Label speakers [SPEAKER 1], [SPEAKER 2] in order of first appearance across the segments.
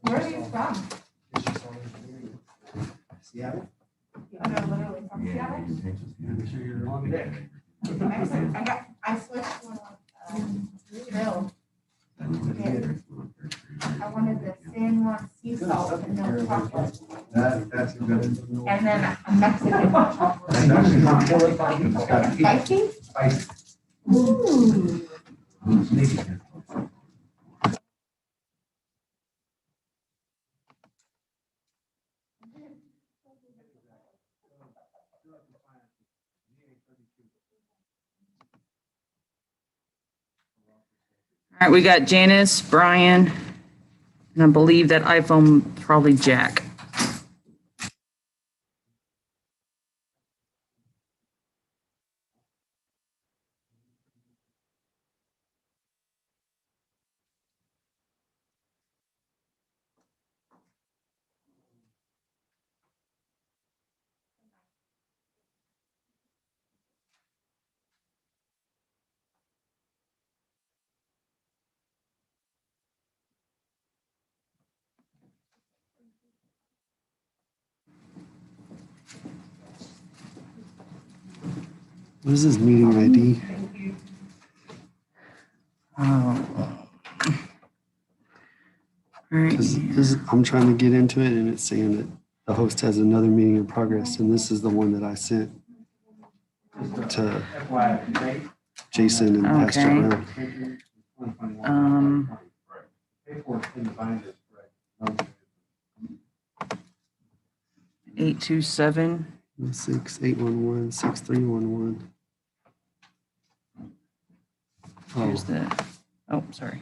[SPEAKER 1] Where are you from?
[SPEAKER 2] Seattle?
[SPEAKER 1] No, literally from Seattle.
[SPEAKER 2] Sure you're on deck.
[SPEAKER 1] I switched one drill. I wanted the San Juan sea salt and no chocolate.
[SPEAKER 2] That's good.
[SPEAKER 1] And then a Mexican chocolate. Spicy?
[SPEAKER 2] Spicy.
[SPEAKER 1] Ooh.
[SPEAKER 3] All right, we got Janice, Brian, and I believe that iPhone probably Jack.
[SPEAKER 4] What is this meeting ID?
[SPEAKER 3] Oh. All right.
[SPEAKER 4] Because I'm trying to get into it and it's saying that the host has another meeting in progress, and this is the one that I sent to Jason and Pastor Brown.
[SPEAKER 3] 827.
[SPEAKER 4] 6-811-6311.
[SPEAKER 3] Here's the, oh, sorry.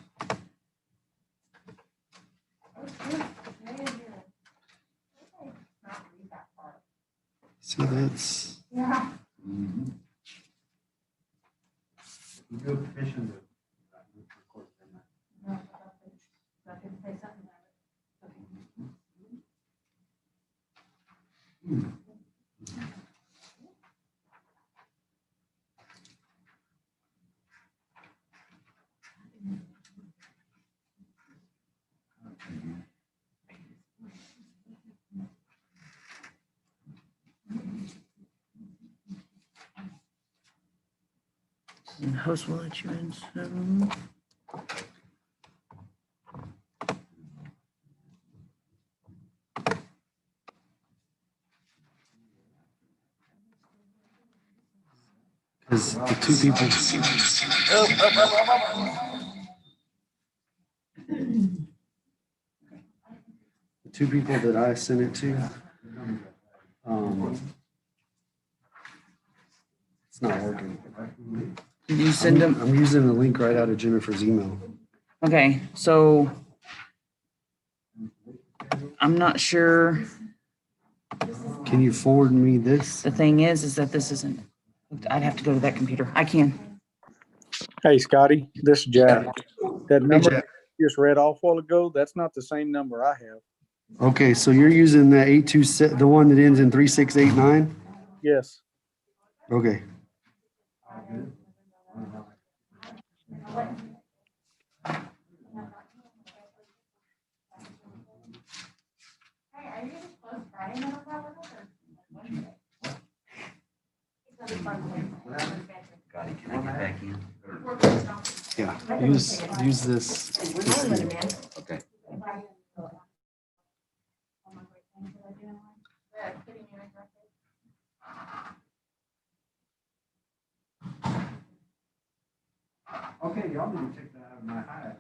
[SPEAKER 4] See, that's,
[SPEAKER 1] Yeah.
[SPEAKER 2] You do a petition to record them.
[SPEAKER 3] And host will let you in, so.
[SPEAKER 4] because the two people. The two people that I sent it to, it's not working.
[SPEAKER 3] Did you send them?
[SPEAKER 4] I'm using the link right out of Jennifer's email.
[SPEAKER 3] Okay, so I'm not sure.
[SPEAKER 4] Can you forward me this?
[SPEAKER 3] The thing is that this isn't, I'd have to go to that computer. I can.
[SPEAKER 5] Hey, Scotty, this is Jack. That number
[SPEAKER 4] Jack.
[SPEAKER 5] you just read off a while ago, that's not the same number I have.
[SPEAKER 4] Okay, so you're using the 827, the one that ends in 3689?
[SPEAKER 5] Yes.
[SPEAKER 4] Okay.
[SPEAKER 1] Hey, are you gonna close Friday night or Wednesday?
[SPEAKER 6] Scotty, can I get back in?
[SPEAKER 4] Yeah, use this.
[SPEAKER 6] Okay.
[SPEAKER 2] Okay, y'all need to take that out of my hide.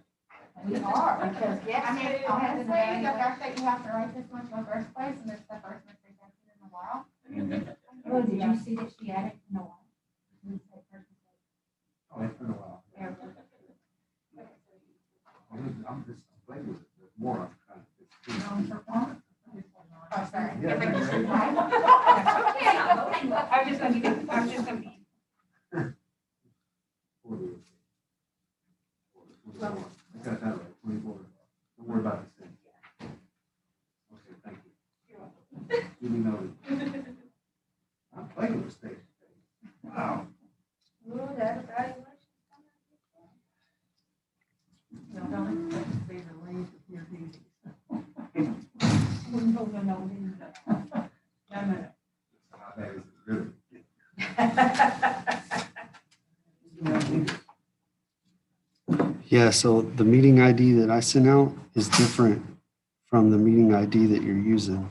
[SPEAKER 1] We are, because, yeah, I mean, honestly, the fact that you have to write this much in the first place, and it's the first misrejection in the world. Oh, did you see that she added? No.
[SPEAKER 2] Oh, it's been a while. I'm just playing with it. There's more I'm trying to.
[SPEAKER 1] Oh, sorry.
[SPEAKER 2] Yeah.
[SPEAKER 1] Okay, I was just gonna be.
[SPEAKER 4] Yeah, so the meeting ID that I sent out is different from the meeting ID that you're using.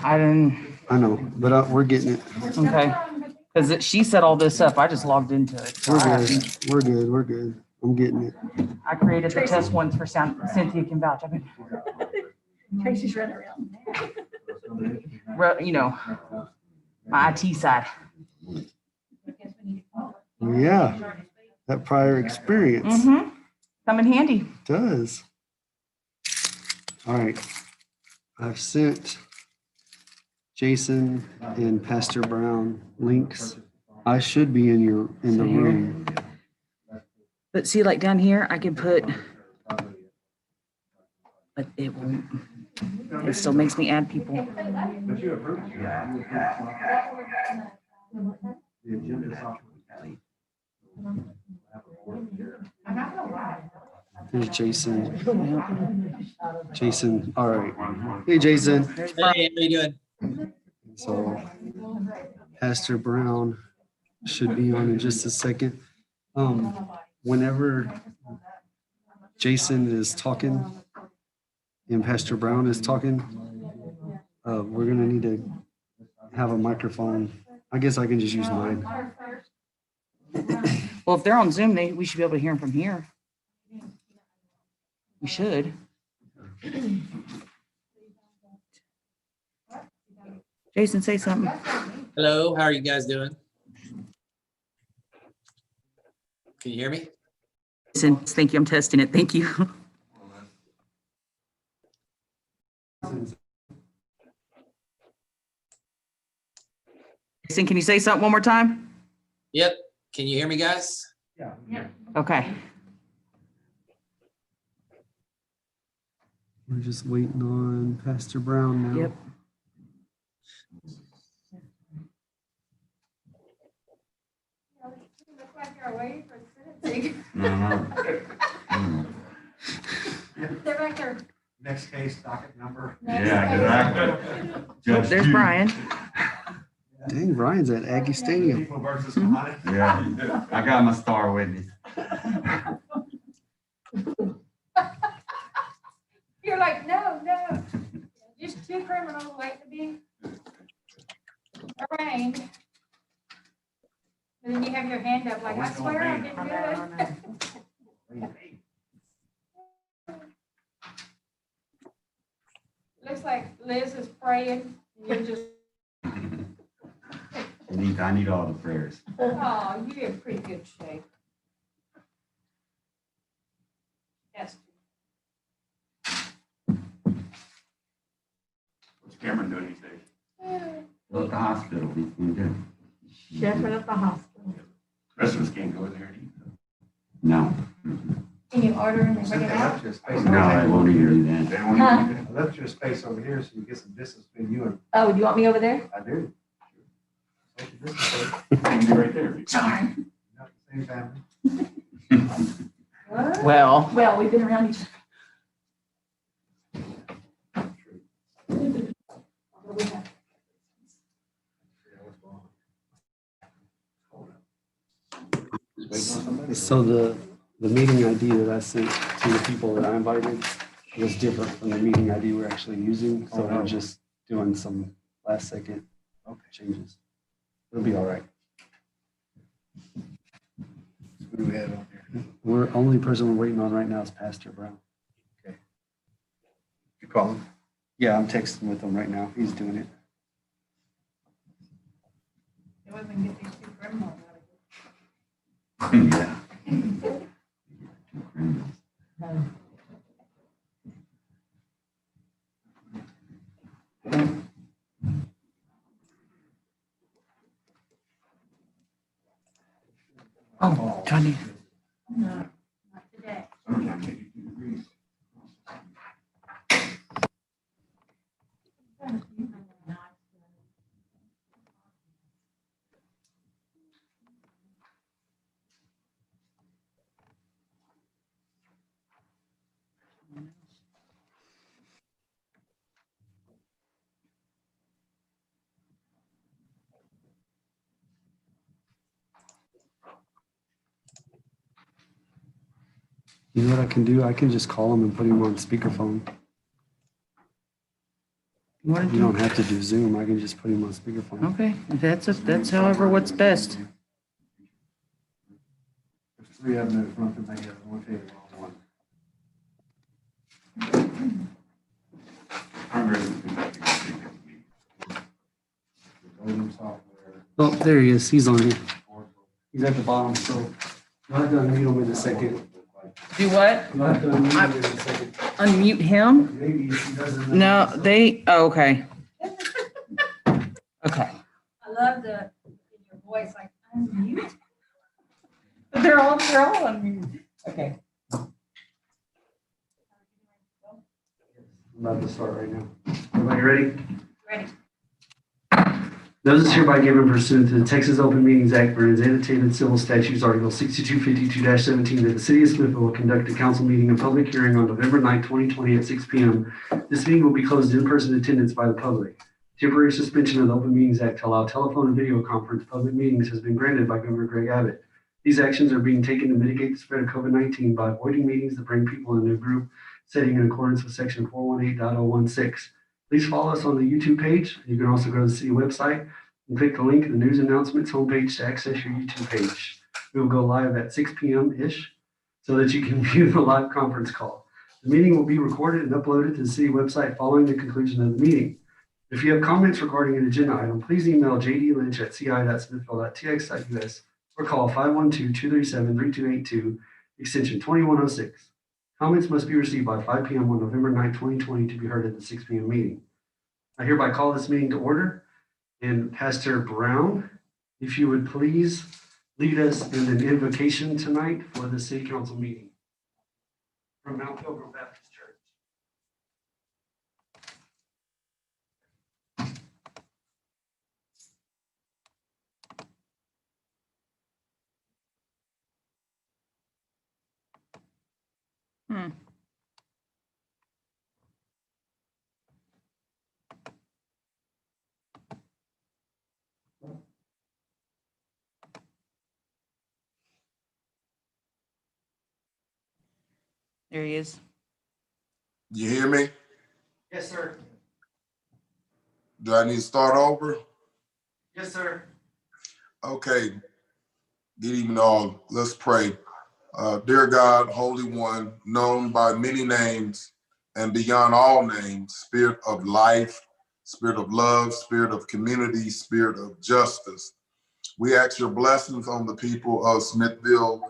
[SPEAKER 3] I didn't,
[SPEAKER 4] I know, but we're getting it.
[SPEAKER 3] okay. Because she set all this up. I just logged into it. So
[SPEAKER 4] We're
[SPEAKER 3] I have
[SPEAKER 4] good. We're good. We're good. I'm getting it.
[SPEAKER 3] I created the test ones for Cynthia can vouch. I've been,
[SPEAKER 7] Tracy's running around.
[SPEAKER 3] you know, my IT side.
[SPEAKER 4] Yeah, that prior experience
[SPEAKER 3] Mm-hmm. Come in handy.
[SPEAKER 4] does. All right. I've sent Jason and Pastor Brown links. I should be in the room.
[SPEAKER 3] But see, like down here, I can put, but it won't. It still makes me add people.
[SPEAKER 2] But you approved it. The agenda is off.
[SPEAKER 1] I'm not gonna lie.
[SPEAKER 4] Here's Jason. Jason, all right. Hey, Jason.
[SPEAKER 8] Hey, how you doing?
[SPEAKER 4] So Pastor Brown should be on in just a second. Whenever Jason is talking and Pastor Brown is talking, we're gonna need to have a microphone. I guess I can just use mine.
[SPEAKER 3] Well, if they're on Zoom, we should be able to hear them from here. We should. Jason, say something.
[SPEAKER 8] Hello, how are you guys doing? Can you hear me?
[SPEAKER 3] Jason, thank you. I'm testing it. Thank you. Jason, can you say something one more time?
[SPEAKER 8] Yep. Can you hear me, guys?
[SPEAKER 3] Okay.
[SPEAKER 4] We're just waiting on Pastor Brown now.
[SPEAKER 3] Yep.
[SPEAKER 1] Look like you're waiting for sentencing.
[SPEAKER 6] No,
[SPEAKER 1] They're back there.
[SPEAKER 2] Next case, docket number.
[SPEAKER 6] Yeah, exactly. Judge
[SPEAKER 3] There's
[SPEAKER 6] Judy.
[SPEAKER 3] Brian.
[SPEAKER 4] Dang, Brian's at Aggie Stadium.
[SPEAKER 2] People versus Kahana.
[SPEAKER 6] Yeah, I got my star witness.
[SPEAKER 1] You're like, no, no. Just two criminals waiting to be arraigned. And then you have your hand up like, I swear I didn't do it. Looks like Liz is praying. You're just,
[SPEAKER 6] I need all the prayers.
[SPEAKER 1] oh, you're in pretty good shape. Yes.
[SPEAKER 9] What's Cameron doing these days?
[SPEAKER 6] Go to the hospital. He's been good.
[SPEAKER 7] Shepherd at the hospital.
[SPEAKER 9] Rest of us can't go there.
[SPEAKER 6] No,
[SPEAKER 1] Can you order and bring it out?
[SPEAKER 6] no, I won't even do that.
[SPEAKER 9] They don't want
[SPEAKER 7] Huh?
[SPEAKER 9] to do
[SPEAKER 2] I left your space over here so you get some distance between you and
[SPEAKER 7] Oh, do you want me over there?
[SPEAKER 2] I do. Social distance,
[SPEAKER 9] that. You can be right there.
[SPEAKER 1] Sorry.
[SPEAKER 2] not the same family.
[SPEAKER 3] Well,
[SPEAKER 7] Well, we've been around each
[SPEAKER 4] So the meeting ID that I sent to the people that I invited was different from the meeting ID we're actually using. So we're just doing some last second changes. It'll be all right.
[SPEAKER 2] Who do we have on here?
[SPEAKER 4] We're only person we're waiting on right now is Pastor Brown.
[SPEAKER 2] You call him?
[SPEAKER 4] Yeah, I'm texting with him right now. He's doing it.
[SPEAKER 1] It wasn't get these two criminals out of
[SPEAKER 6] Yeah. Two criminals.
[SPEAKER 3] oh, Johnny.
[SPEAKER 1] here. Not today.
[SPEAKER 9] Sometimes 82 degrees.
[SPEAKER 4] You know what I can do? I can just call him and put him on speakerphone.
[SPEAKER 3] You want to
[SPEAKER 4] You
[SPEAKER 3] do?
[SPEAKER 4] don't have to do Zoom. I can just put him on speakerphone.
[SPEAKER 3] Okay, that's however what's best.
[SPEAKER 2] There's three of them in front of me, one table, one.
[SPEAKER 9] I'm ready to conduct a executive meeting.
[SPEAKER 2] The voting software.
[SPEAKER 4] Oh, there he is. He's on here. He's at the bottom, so you'll have to unmute him in a second.
[SPEAKER 3] Do what?
[SPEAKER 4] You'll have to unmute him in a second.
[SPEAKER 3] Unmute him?
[SPEAKER 4] Maybe if he doesn't.
[SPEAKER 3] No, okay. Okay.
[SPEAKER 7] I love your voice, like, unmute. They're all unmute. Okay.
[SPEAKER 4] I'm about to start right now. Everybody ready?
[SPEAKER 7] Ready.
[SPEAKER 4] Notice hereby given pursuant to the Texas Open Meetings Act and its annotated civil statutes, Article 6252-17, that the city of Smithville will conduct a council meeting and public hearing on November 9, 2020 at 6 p.m. This meeting will be closed to in-person attendance by the public. Temporary suspension of the Open Meetings Act to allow telephone and video conference public meetings has been granted by Governor Greg Abbott. These actions are being taken to mitigate the spread of COVID-19 by avoiding meetings that bring people into a group setting in accordance with Section 418.016. Please follow us on the YouTube page. You can also go to the city website and click the link in the news announcements homepage to access your YouTube page. We will go live at 6 p.m.-ish so that you can view the live conference call. The meeting will be recorded and uploaded to the city website following the conclusion of the meeting. If you have comments regarding an agenda item, please email jdlynch@ci.smithville.tx.us or call 512-237-3282, extension 2106. Comments must be received by 5 p.m. on November 9, 2020 to be heard at the 6 p.m. meeting. I hereby call this meeting to order. And Pastor Brown, if you would please lead us in an invocation tonight for the city council meeting from Mount Pilgrim Baptist Church.
[SPEAKER 3] There he is.
[SPEAKER 10] You hear me?
[SPEAKER 4] Yes, sir.
[SPEAKER 10] Do I need to start over?
[SPEAKER 4] Yes, sir.
[SPEAKER 10] Okay. Good evening, all. Let's pray. Dear God, Holy One, known by many names and beyond all names, Spirit of life, Spirit of love, Spirit of community, Spirit of justice. We ask your blessings on the people of Smithville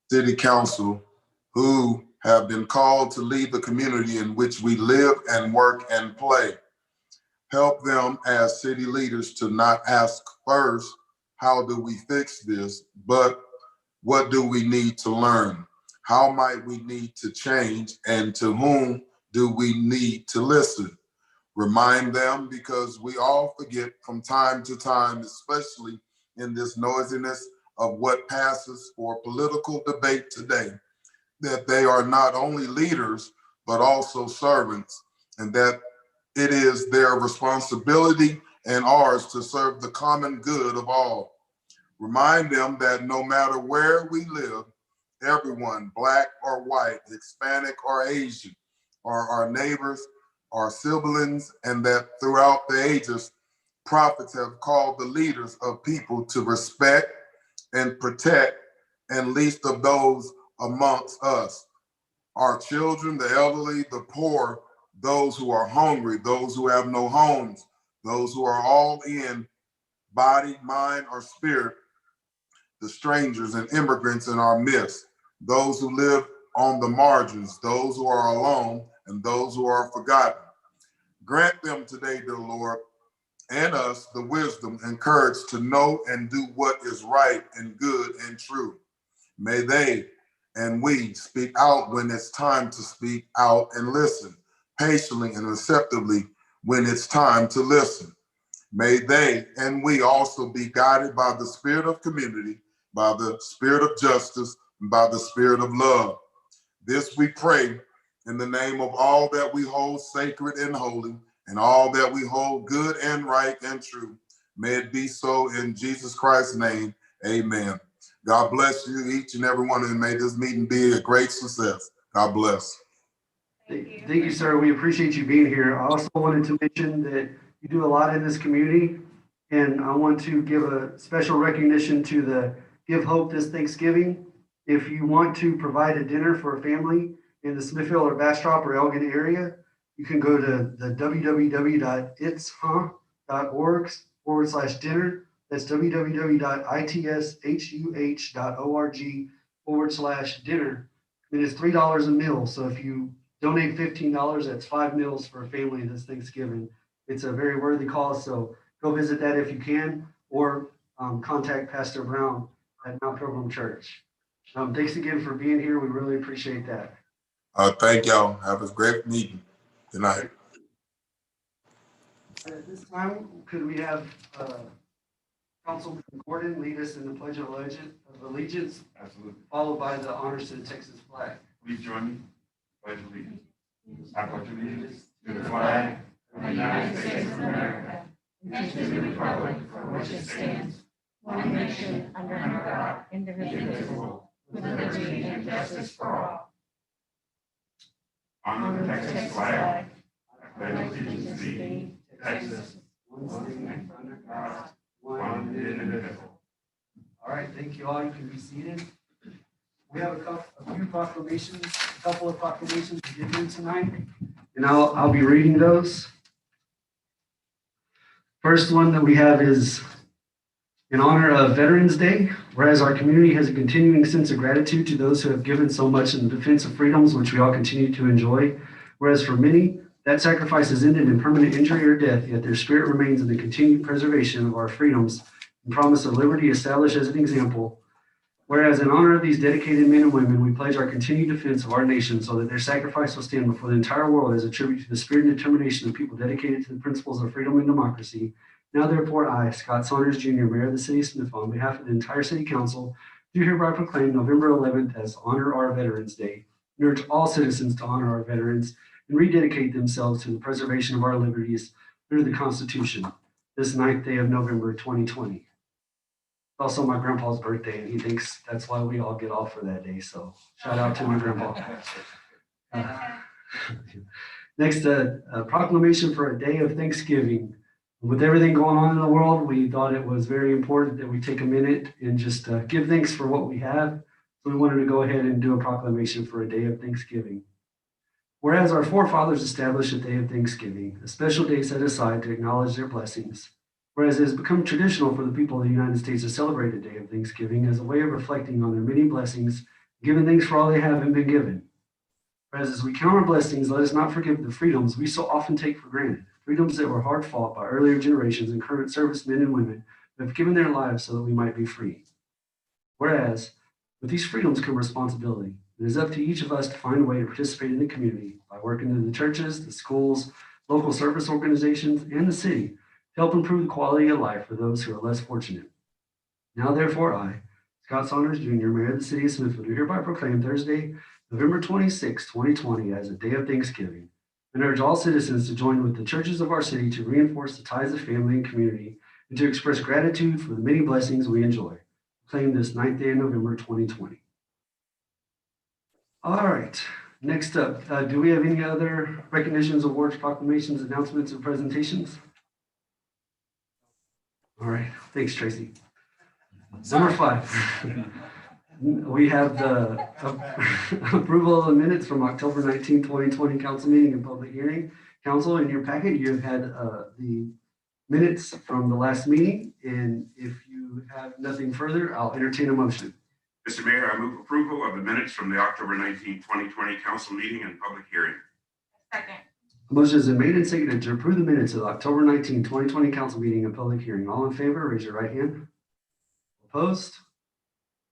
[SPEAKER 10] City Council who have been called to lead the community in which we live and work and play. Help them as city leaders to not ask first, how do we fix this, but what do we need to learn? How might we need to change, and to whom do we need to listen? Remind them, because we all forget from time to time, especially in this noisiness of what passes for political debate today, that they are not only leaders, but also servants, and that it is their responsibility and ours to serve the common good of all. Remind them that no matter where we live, everyone, Black or white, Hispanic or Asian, are our neighbors, our siblings, and that throughout the ages, prophets have called the leaders of people to respect and protect, and least of those amongst us, our children, the elderly, the poor, those who are hungry, those who have no homes, those who are all in body, mind, or spirit, the strangers and immigrants in our midst, those who live on the margins, those who are alone, and those who are forgotten. Grant them today, dear Lord, and us the wisdom and courage to know and do what is right and good and true. May they and we speak out when it's time to speak out, and listen patiently and receptively when it's time to listen. May they and we also be guided by the spirit of community, by the spirit of justice, and by the spirit of love. This we pray in the name of all that we hold sacred and holy, and all that we hold good and right and true. May it be so in Jesus Christ's name, amen. God bless you, each and every one, and may this meeting be a great success. God bless.
[SPEAKER 4] Thank you, sir. We appreciate you being here. I also wanted to mention that you do a lot in this community, and I want to give a special recognition to the Give Hope this Thanksgiving. If you want to provide a dinner for a family in the Smithfield or Bastrop or Elgin area, you can go to the www.itshuh.org/dinner. That's www.itshuh.org/dinner. It is $3 a meal. So if you donate $15, that's 5 meals for a family this Thanksgiving. It's a very worthy cause. So go visit that if you can, or contact Pastor Brown at Mount Pilgrim Church. Thanks again for being here. We really appreciate that.
[SPEAKER 10] Thank y'all. Have a great meeting. Good night.
[SPEAKER 4] At this time, could we have Councilman Gordon lead us in the Pledge of Allegiance,
[SPEAKER 9] Absolutely.
[SPEAKER 4] followed by the honors to the Texas flag.
[SPEAKER 9] Please join me. Pledge allegiance. I pledge allegiance to the flag of the United States of America and to the republic for which it stands, one nation under God, indivisible, with liberty and justice for all. Honor the Texas flag. I pledge allegiance to thee, Texas, one state under God, one indivisible.
[SPEAKER 4] All right, thank you all. You can be seated. We have a few proclamations, a couple of proclamations to get through tonight, and I'll be reading those. First one that we have is in honor of Veterans Day, whereas our community has a continuing sense of gratitude to those who have given so much in the defense of freedoms, which we all continue to enjoy. Whereas for many, that sacrifice has ended in permanent injury or death, yet their spirit remains in the continued preservation of our freedoms and promise of liberty established as an example. Whereas in honor of these dedicated men and women, we pledge our continued defense of our nation so that their sacrifice will stand before the entire world as a tribute to the spirit and determination of people dedicated to the principles of freedom and democracy. Now therefore I, Scott Saunders Jr., Mayor of the City of Smithville, on behalf of the entire City Council, do hereby proclaim November 11th as Honor Our Veterans Day, and urge all citizens to honor our veterans and rededicate themselves to the preservation of our liberties under the Constitution this 9th day of November 2020. It's also my grandpa's birthday, and he thinks that's why we all get off for that day, so shout out to my grandpa. Next, a proclamation for a day of Thanksgiving. With everything going on in the world, we thought it was very important that we take a minute and just give thanks for what we have. So we wanted to go ahead and do a proclamation for a day of Thanksgiving. Whereas our forefathers established a day of Thanksgiving, a special day set aside to acknowledge their blessings. Whereas it has become traditional for the people of the United States to celebrate a day of Thanksgiving as a way of reflecting on their many blessings, giving thanks for all they have and been given. Whereas as we count our blessings, let us not forget the freedoms we so often take for granted. Freedoms that were hard fought by earlier generations and current servicemen and women who have given their lives so that we might be free. Whereas, with these freedoms come responsibility. It is up to each of us to find a way to participate in the community by working in the churches, the schools, local service organizations, and the city to help improve the quality of life for those who are less fortunate. Now, therefore, I, Scott Saunders Jr., Mayor of the City of Smithfield, do hereby proclaim Thursday, November 26, 2020, as a day of Thanksgiving, and urge all citizens to join with the churches of our city to reinforce the ties of family and community and to express gratitude for the many blessings we enjoy. Claim this 9th day of November 2020. All right, next up, do we have any other recognitions, awards, proclamations, announcements, and presentations? All right, thanks, Tracy. Number 5. We have the approval of the minutes from October 19, 2020 council meeting and public hearing. Council, in your packet, you have had the minutes from the last meeting. And if you have nothing further, I'll entertain a motion.
[SPEAKER 9] Mr. Mayor, I move approval of the minutes from the October 19, 2020 council meeting and public hearing.
[SPEAKER 1] Second.
[SPEAKER 4] A motion has been made and seconded to approve the minutes of the October 19, 2020 council meeting and public hearing. All in favor, raise your right hand. Opposed?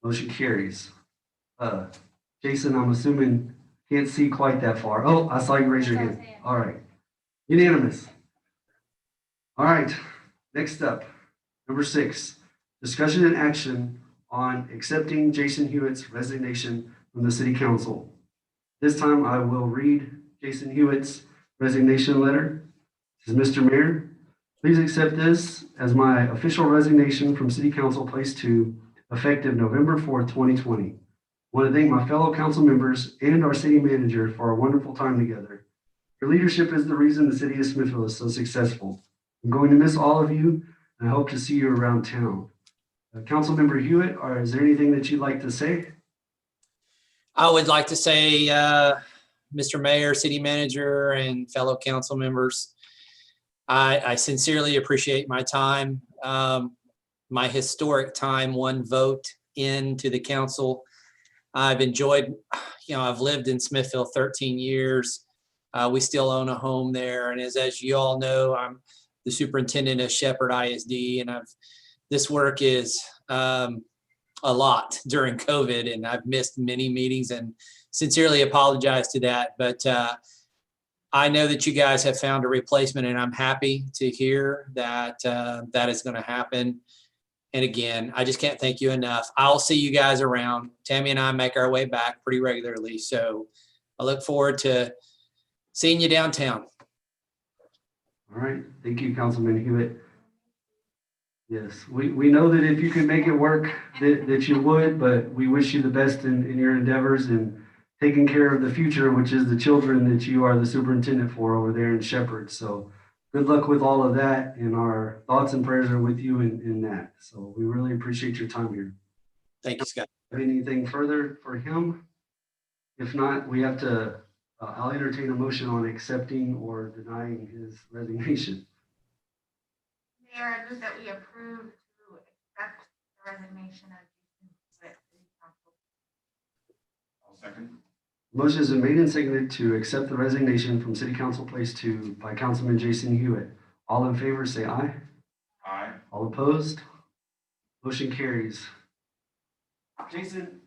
[SPEAKER 4] Motion carries. Jason, I'm assuming can't see quite that far. Oh, I saw you raise your hand. All right. Unanimous. All right. Next up, number 6, discussion and action on accepting Jason Hewitt's resignation from the City Council. This time I will read Jason Hewitt's resignation letter. This is Mr. Mayor. Please accept this as my official resignation from City Council Place 2, effective November 4th, 2020. I want to thank my fellow council members and our city manager for a wonderful time together. Your leadership is the reason the city of Smithville is so successful. I'm going to miss all of you, and I hope to see you around town. Councilmember Hewitt, is there anything that you'd like to say?
[SPEAKER 8] I would like to say, Mr. Mayor, City Manager, and fellow council members, I sincerely appreciate my time, my historic time, one vote into the council. I've enjoyed, I've lived in Smithville 13 years. We still own a home there. And as you all know, I'm the superintendent of Shepherd ISD, and this work is a lot during COVID, and I've missed many meetings and sincerely apologize to that. But I know that you guys have found a replacement, and I'm happy to hear that that is going to happen. And again, I just can't thank you enough. I'll see you guys around. Tammy and I make our way back pretty regularly. So I look forward to seeing you downtown.
[SPEAKER 4] All right. Thank you, Councilman Hewitt. Yes, we know that if you could make it work, that you would, but we wish you the best in your endeavors and taking care of the future, which is the children that you are the superintendent for over there in Shepherd. So good luck with all of that, and our thoughts and prayers are with you in that. So we really appreciate your time here.
[SPEAKER 8] Thank you, Scott.
[SPEAKER 4] Anything further for him? If not, we have to, I'll entertain a motion on accepting or denying his resignation.
[SPEAKER 1] Mayor, I move that we approve to accept the resignation of Jason Hewitt, City Council.
[SPEAKER 9] I'll second.
[SPEAKER 4] Motion has been made and seconded to accept the resignation from City Council Place 2 by Councilman Jason Hewitt. All in favor, say aye.
[SPEAKER 9] Aye.
[SPEAKER 4] All opposed? Motion carries. Jason,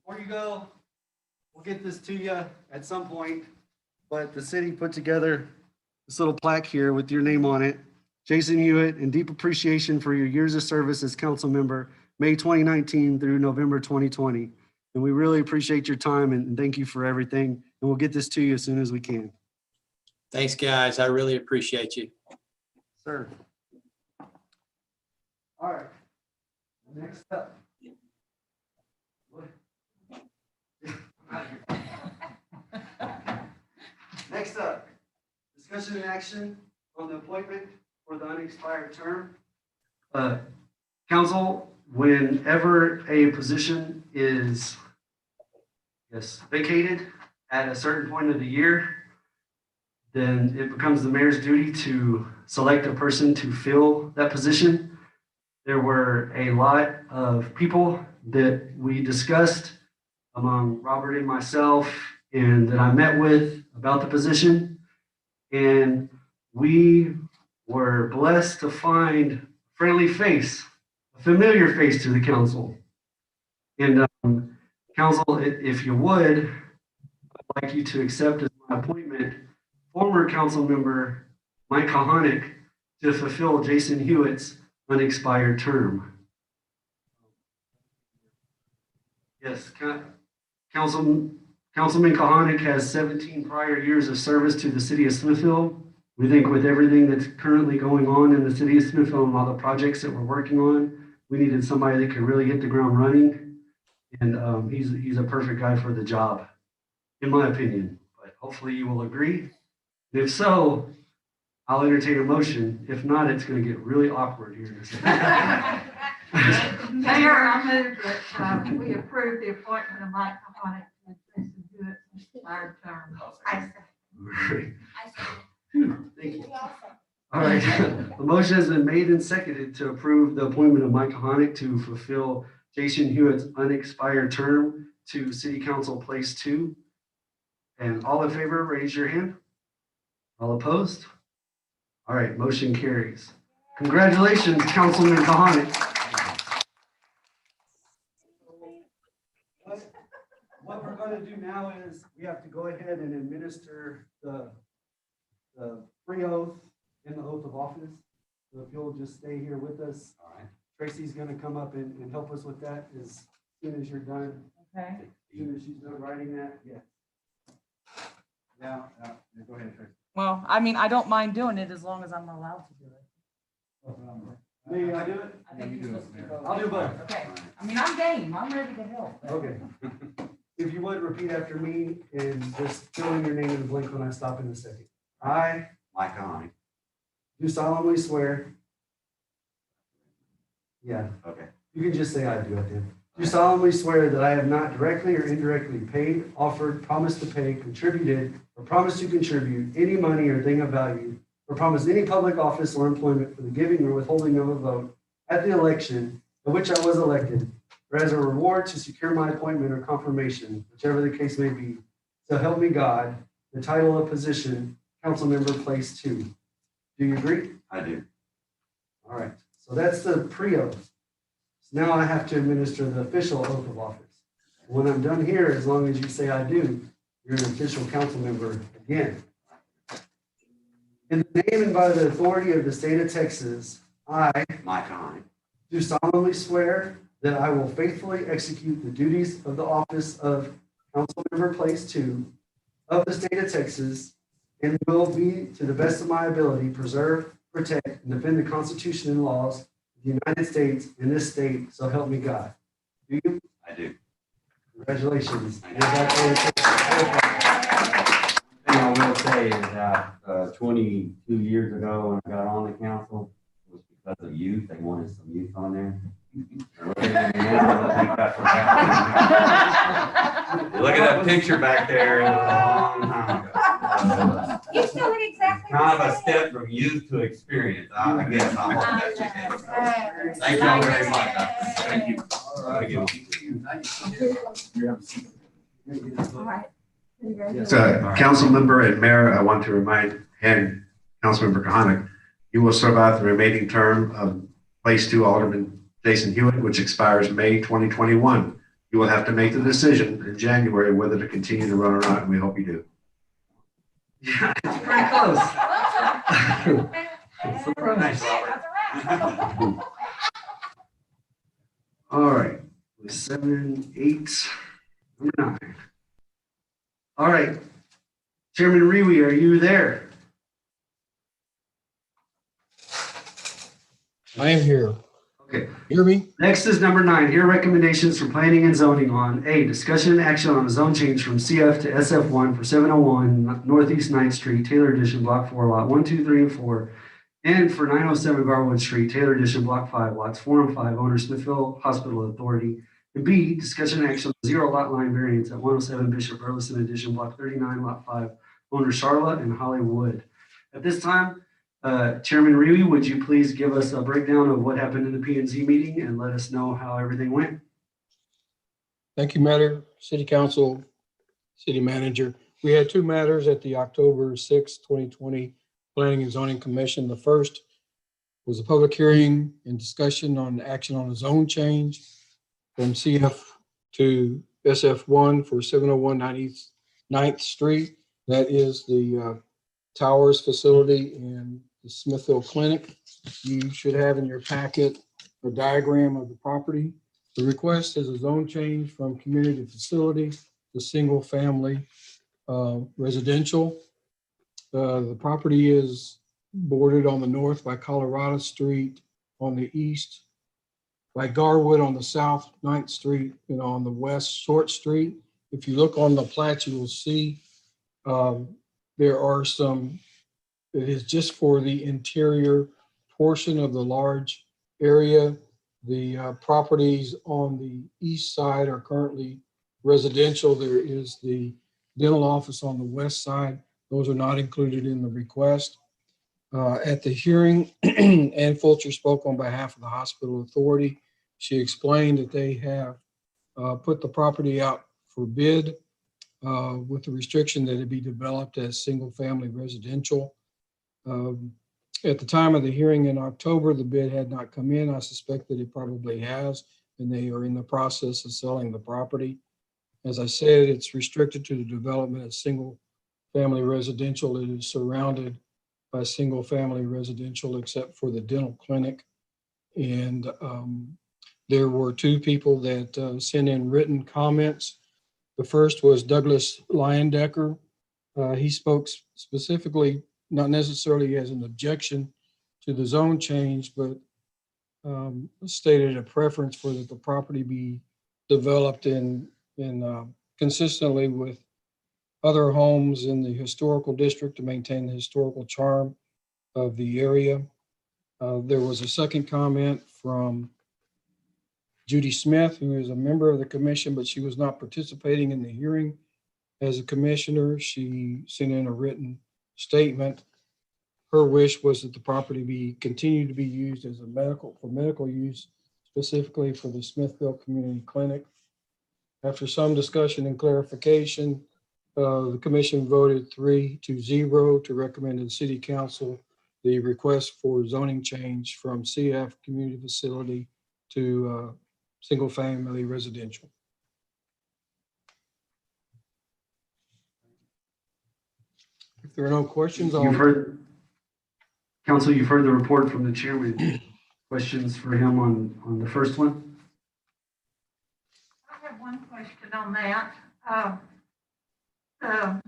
[SPEAKER 4] before you go, we'll get this to you at some point, but the city put together this little plaque here with your name on it. Jason Hewitt, in deep appreciation for your years of service as council member, May 2019 through November 2020. And we really appreciate your time and thank you for everything. And we'll get this to you as soon as we can.
[SPEAKER 8] Thanks, guys. I really appreciate you.
[SPEAKER 4] Sir. All right. Next up. Next up, discussion and action on the appointment for the unexpired term. Council, whenever a position is vacated at a certain point of the year, then it becomes the mayor's duty to select a person to fill that position. There were a lot of people that we discussed among Robert and myself and that I met with about the position. And we were blessed to find a friendly face, a familiar face to the council. And council, if you would, I'd like you to accept as my appointment former council member Mike Kahanick to fulfill Jason Hewitt's unexpired term. Yes, Councilman Kahanick has 17 prior years of service to the city of Smithville. We think with everything that's currently going on in the city of Smithville and all the projects that we're working on, we needed somebody that could really hit the ground running. And he's a perfect guy for the job, in my opinion. But hopefully you will agree. And if so, I'll entertain a motion. If not, it's going to get really awkward here in a second.
[SPEAKER 7] Mayor, I move that we approve the appointment of Mike Kahanick to Jason Hewitt's expired term.
[SPEAKER 4] Great. Thank you. All right. The motion has been made and seconded to approve the appointment of Mike Kahanick to fulfill Jason Hewitt's unexpired term to City Council Place 2. And all in favor, raise your hand. All opposed? All right, motion carries. Congratulations, Councilman Kahanick. What we're going to do now is we have to go ahead and administer the free oath and the oath of office. So if you'll just stay here with us. All right. Tracy's going to come up and help us with that as soon as you're done.
[SPEAKER 7] Okay.
[SPEAKER 4] As soon as she's done writing that, yeah. Yeah, go ahead, Tracy.
[SPEAKER 3] Well, I mean, I don't mind doing it as long as I'm allowed to do it.
[SPEAKER 4] May I do it?
[SPEAKER 1] I think you're supposed to do both.
[SPEAKER 4] I'll do both.
[SPEAKER 1] Okay, I mean, I'm game, I'm ready to help.
[SPEAKER 4] Okay. If you would, repeat after me and just fill in your name in the blank when I stop in a second. I
[SPEAKER 6] Like I.
[SPEAKER 4] do solemnly swear. Yeah,
[SPEAKER 6] Okay.
[SPEAKER 4] you can just say I do it then. Do solemnly swear that I have not directly or indirectly paid, offered, promised to pay, contributed, or promised to contribute any money or thing of value, or promised any public office or employment for the giving or withholding of a vote at the election at which I was elected, or as a reward to secure my appointment or confirmation, whichever the case may be. So help me God, the title of position, council member, place 2. Do you agree?
[SPEAKER 6] I do.
[SPEAKER 4] All right, so that's the pre-oath. So now I have to administer the official oath of office. When I'm done here, as long as you say I do, you're an official council member again. In the name and by the authority of the state of Texas, I
[SPEAKER 6] Like I.
[SPEAKER 4] do solemnly swear that I will faithfully execute the duties of the office of council member place 2 of the state of Texas and will be, to the best of my ability, preserve, protect, and defend the Constitution and laws of the United States and this state, so help me God. Do you?
[SPEAKER 6] I do.
[SPEAKER 4] Congratulations.
[SPEAKER 6] Thing I will say is that 22 years ago when I got on the council, it was because of youth. They wanted some youth on there. Look at me now, I think that's what happened. Look at that picture back there, it was a long time ago.
[SPEAKER 1] You still look exactly the
[SPEAKER 6] Kind of a
[SPEAKER 1] same.
[SPEAKER 6] step from youth to experience, I guess. I hope that's your case. Thank y'all very much. Thank you.
[SPEAKER 1] All right.
[SPEAKER 4] Yes.
[SPEAKER 11] Council member and mayor, I want to remind, and Councilmember Kahanik, you will serve out the remaining term of place 2 Alderman Jason Hewitt, which expires May 2021. You will have to make the decision in January whether to continue to run or not, and we hope you do.
[SPEAKER 4] Yeah, it's pretty close.
[SPEAKER 6] Thanks, Robert.
[SPEAKER 4] All right, 7, 8, number 9. All right, Chairman Rewe, are you there?
[SPEAKER 12] I am here.
[SPEAKER 4] Okay.
[SPEAKER 12] Hear me?
[SPEAKER 4] Next is number 9. Here are recommendations for planning and zoning on A, discussion and action on a zone change from CF to SF1 for 701 Northeast 9th Street, Taylor Edition, Block 4, Lot 1, 2, 3, and 4, and for 907 Garwood Street, Taylor Edition, Block 5, Lots 4 and 5, owner Smithville Hospital Authority. And B, discussion and action on 0 lot line variance at 107 Bishop Burleson Edition, Block 39, Lot 5, owner Charlotte and Hollywood. At this time, Chairman Rewe, would you please give us a breakdown of what happened in the P&Z meeting and let us know how everything went?
[SPEAKER 12] Thank you, Mayor, City Council, City Manager. We had 2 matters at the October 6, 2020 Planning and Zoning Commission. The first was a public hearing and discussion on action on a zone change from CF to SF1 for 701 9th Street. That is the Towers facility and the Smithville Clinic. You should have in your packet a diagram of the property. The request is a zone change from community facility to single family residential. The property is bordered on the north by Colorado Street, on the east by Garwood, on the south 9th Street, and on the west Short Street. If you look on the plat, you will see there are some, it is just for the interior portion of the large area. The properties on the east side are currently residential. There is the dental office on the west side. Those are not included in the request. At the hearing, Ann Fulcher spoke on behalf of the hospital authority. She explained that they have put the property out for bid with the restriction that it be developed as single family residential. At the time of the hearing in October, the bid had not come in. I suspect that it probably has, and they are in the process of selling the property. As I said, it's restricted to the development of single family residential. It is surrounded by single family residential except for the dental clinic. And there were 2 people that sent in written comments. The first was Douglas Leyendecker. He spoke specifically, not necessarily as an objection to the zone change, but stated a preference for that the property be developed consistently with other homes in the historical district to maintain the historical charm of the area. There was a second comment from Judy Smith, who is a member of the commission, but she was not participating in the hearing as a commissioner. She sent in a written statement. Her wish was that the property continue to be used as for medical use, specifically for the Smithville Community Clinic. After some discussion and clarification, the commission voted 3-0 to recommend to the city council the request for zoning change from CF community facility to single family residential. If there are no questions,
[SPEAKER 11] Council, you've heard the report from the chairman. Questions for him on the first one?
[SPEAKER 7] I have one question on that. The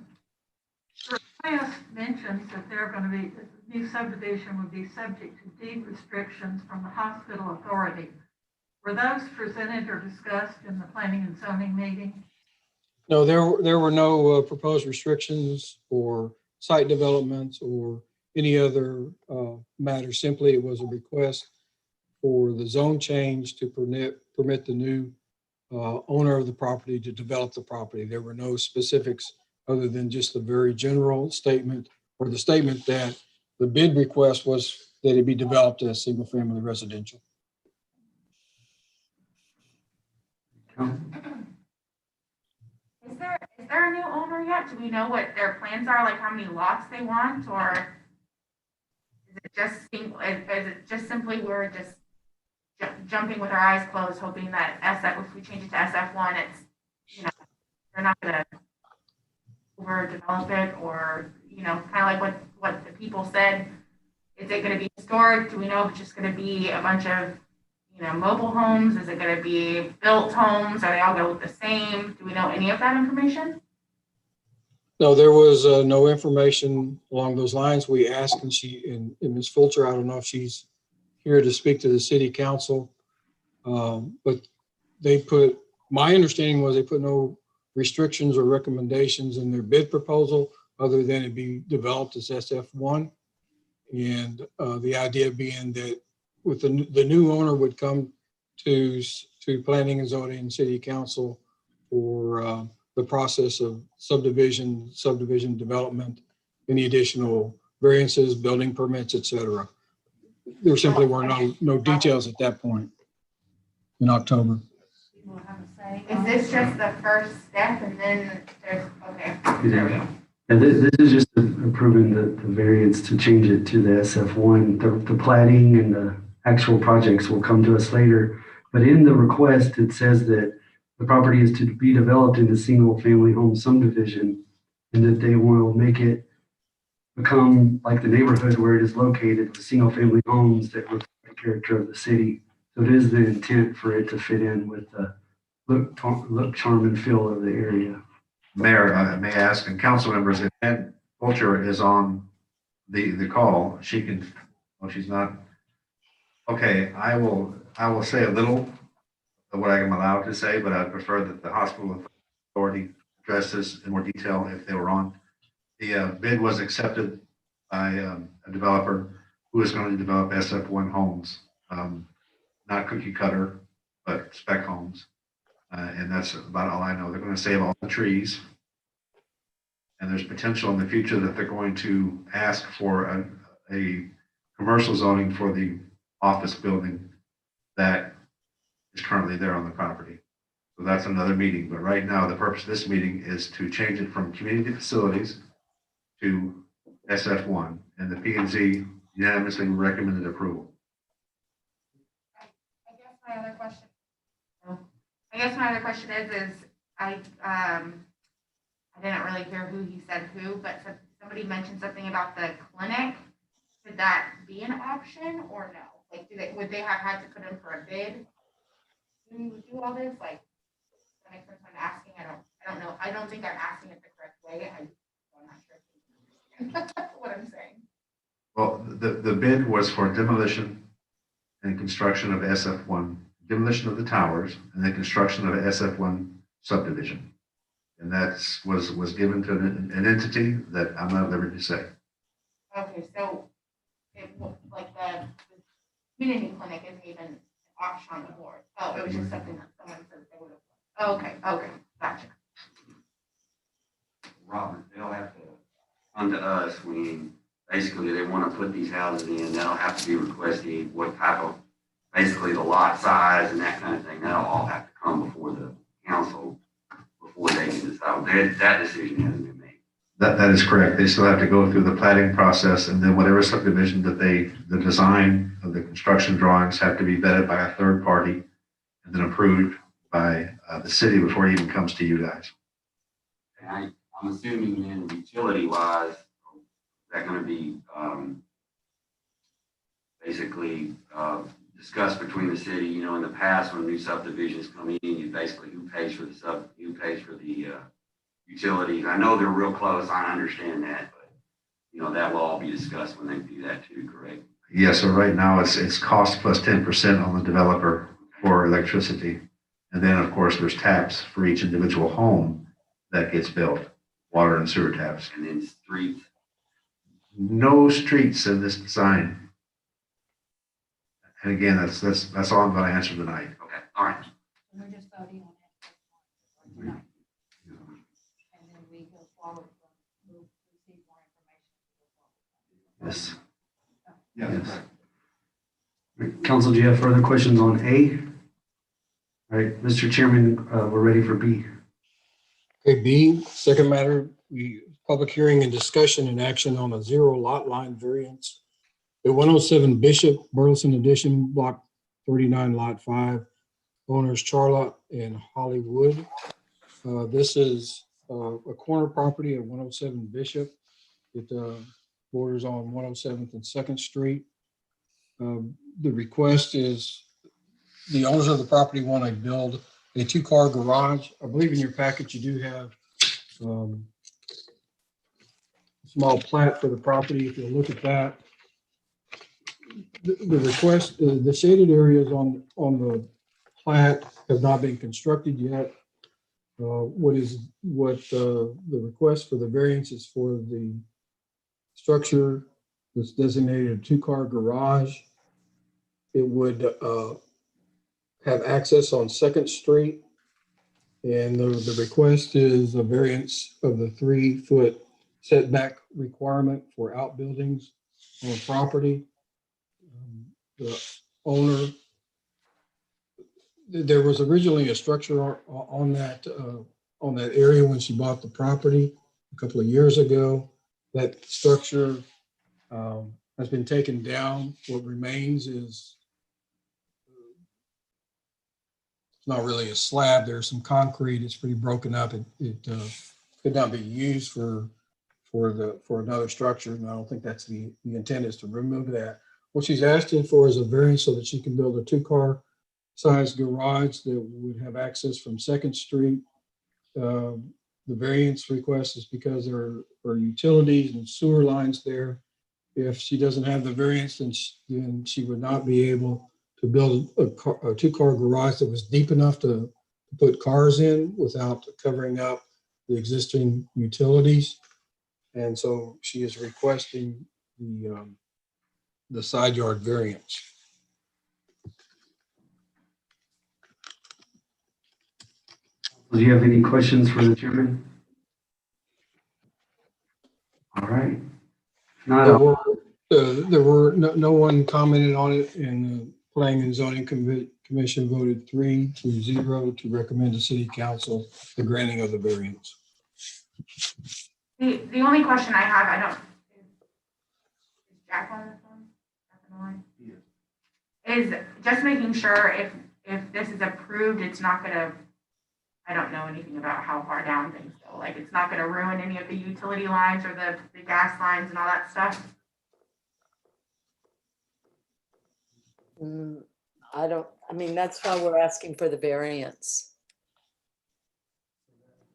[SPEAKER 7] request mentions that they're going to be, the new subdivision would be subject to deed restrictions from the hospital authority. Were those presented or discussed in the planning and zoning meeting?
[SPEAKER 12] No, there were no proposed restrictions or site developments or any other matter. Simply, it was a request for the zone change to permit the new owner of the property to develop the property. There were no specifics other than just the very general statement, or the statement that the bid request was that it be developed as single family residential.
[SPEAKER 1] Is there a new owner yet? Do we know what their plans are, like how many lots they want, or is it just simply we're just jumping with our eyes closed, hoping that if we change it to SF1, it's, they're not gonna overdevelop it, or, kind of like what the people said. Is it gonna be historic? Do we know if it's just gonna be a bunch of, mobile homes? Is it gonna be built homes? Are they all gonna look the same? Do we know any of that information?
[SPEAKER 12] No, there was no information along those lines. We asked, and Ms. Fulcher, I don't know if she's here to speak to the city council, but my understanding was they put no restrictions or recommendations in their bid proposal other than it be developed as SF1. And the idea being that with the new owner would come to planning and zoning and city council for the process of subdivision development, any additional variances, building permits, et cetera. There simply were no details at that point in October.
[SPEAKER 1] Is this just the first step, and then there's, okay.
[SPEAKER 11] Yeah. And this is just approving the variance to change it to the SF1. The plating and the actual projects will come to us later. But in the request, it says that the property is to be developed into single family home subdivision, and that they will make it become like the neighborhood where it is located with single family homes that reflect the character of the city. So it is the intent for it to fit in with the look, charm, and feel of the area. Mayor, I may ask, and council members, if Ann Fulcher is on the call, she can, well, she's not. Okay, I will say a little of what I am allowed to say, but I prefer that the hospital authority address this in more detail if they were on. The bid was accepted by a developer who is going to develop SF1 homes, not cookie cutter, but spec homes. And that's about all I know. They're going to save all the trees. And there's potential in the future that they're going to ask for a commercial zoning for the office building that is currently there on the property. So that's another meeting. But right now, the purpose of this meeting is to change it from community facilities to SF1. And the P&Z unanimously recommended approval.
[SPEAKER 1] I guess my other question is I didn't really hear who he said who, but somebody mentioned something about the clinic. Could that be an option or no? Like, would they have had to put in for a bid to do all this? Like, that makes sense. I'm asking. I don't know. I don't think I'm asking it the correct way. I'm not sure if you understand what I'm saying.
[SPEAKER 11] Well, the bid was for demolition and construction of SF1, demolition of the towers, and then construction of SF1 subdivision. And that's was given to an entity that I'm not at liberty to say.
[SPEAKER 1] Okay, so like the community clinic isn't even an option on the board. Oh, it was just something that someone said they would have. Okay, gotcha.
[SPEAKER 6] Robert, they'll have to come to us when basically they want to put these houses in. They'll have to be requesting what type of, basically the lot size and that kind of thing. That'll all have to come before the council before they can decide. That decision hasn't been made.
[SPEAKER 11] That is correct. They still have to go through the planning process, and then whatever subdivision that the design of the construction drawings have to be vetted by a third party and then approved by the city before it even comes to you guys.
[SPEAKER 6] And I'm assuming then utility wise, that's going to be basically discussed between the city. You know, in the past when new subdivisions come in, you basically who pays for the utilities. I know they're real close. I understand that, but you know that will all be discussed when they do that too. Correct?
[SPEAKER 11] Yes. So right now it's cost plus 10% on the developer for electricity, and then of course there's taps for each individual home that gets built, water and sewer taps.
[SPEAKER 6] And then streets.
[SPEAKER 11] No streets in this design. And again, that's all I'm going to answer tonight.
[SPEAKER 6] Okay. All right.
[SPEAKER 13] We're just voting on it tonight. And then we go forward, we'll receive more information.
[SPEAKER 11] Yes.
[SPEAKER 4] Right, Council, do you have further questions on A? All right, Mr. Chairman, we're ready for B.
[SPEAKER 12] Okay, B, second matter, public hearing and discussion and action on a 0 lot line variance at 107 Bishop, Burleson Edition, Block 39, Lot 5, owners Charlotte and Hollywood. This is a corner property at 107 Bishop. It borders on 107th and 2nd Street. The request is the owners of the property want to build a 2-car garage. I believe in your package you do have a small plat for the property. If you look at that, the request, the shaded areas on the plat have not been constructed yet. The request for the variance is for the structure that's designated a 2-car garage. It would have access on 2nd Street. And the request is a variance of the 3-foot setback requirement for outbuildings on the property. The owner, there was originally a structure on that area when she bought the property a couple of years ago. That structure has been taken down. What remains is it's not really a slab. There's some concrete. It's pretty broken up. It could not be used for another structure, and I don't think that's the intent is to remove that. What she's asking for is a variance so that she can build a 2-car size garage that would have access from 2nd Street. The variance request is because there are utilities and sewer lines there. If she doesn't have the variance, then she would not be able to build a 2-car garage that was deep enough to put cars in without covering up the existing utilities. And so she is requesting the side yard variance.
[SPEAKER 4] Do you have any questions for the chairman? All right.
[SPEAKER 12] There were no one commented on it, and the Planning and Zoning Commission voted 3-0 to recommend to City Council the granting of the variance.
[SPEAKER 1] The only question I have, is Jack on the phone? Jack on the line? Is just making sure if this is approved, it's not gonna, I don't know anything about how far down things go. Like, it's not gonna ruin any of the utility lines or the gas lines and all that stuff?
[SPEAKER 14] I mean, that's why we're asking for the variance.